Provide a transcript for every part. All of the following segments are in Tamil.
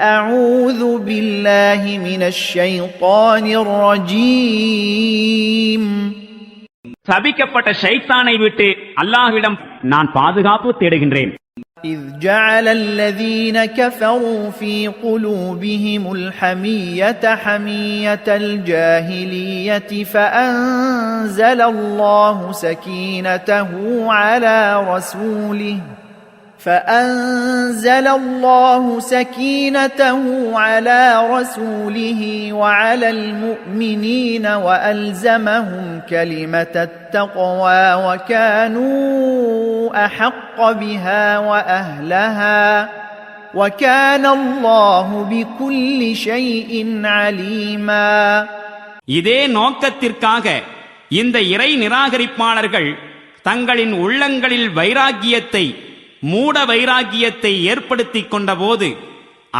أعوذ بالله من الشيطان الرجيم. சபிக்கப்பட்ட ஷைத்தானை விட்டு அல்லாஹ்விடம் நான் பாதுகாப்பு தேடுகின்றேன். إذ جعل الذين كفروا في قلوبهم الحمية حمية الجاهلية فأنزل الله سكينته على رسوله وعلى المؤمنين وألزمهم كلمة التقوى وكانوا أحق بها وأهلها وكان الله بكل شيء عليما. இதே நோக்கத்திற்காக இந்த இறை நிராகரிப்பாளர்கள் தங்களின் உள்ளங்களில் வைராக்கியத்தை மூட வைராக்கியத்தை ஏற்படுத்திக் கொண்டபோது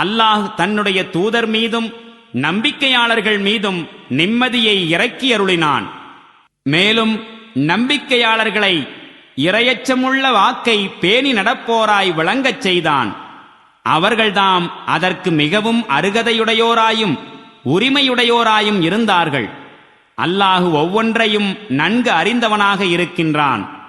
அல்லாஹ் தன்னுடைய தூதர் மீதும் நம்பிக்கையாளர்கள் மீதும் நிம்மதியை இறக்கி அருளினான். மேலும் நம்பிக்கையாளர்களை இரையச்சமுள்ள வாக்கை பேணி நடப்போராய் விளங்கச் செய்தான். அவர்கள்தாம் அதற்கு மிகவும் அருகதையுடையோராயும் உரிமையுடையோராயும் இருந்தார்கள். அல்லாஹ் ஒவ்வொன்றையும் நன்கு அறிந்தவனாக இருக்கின்றான்.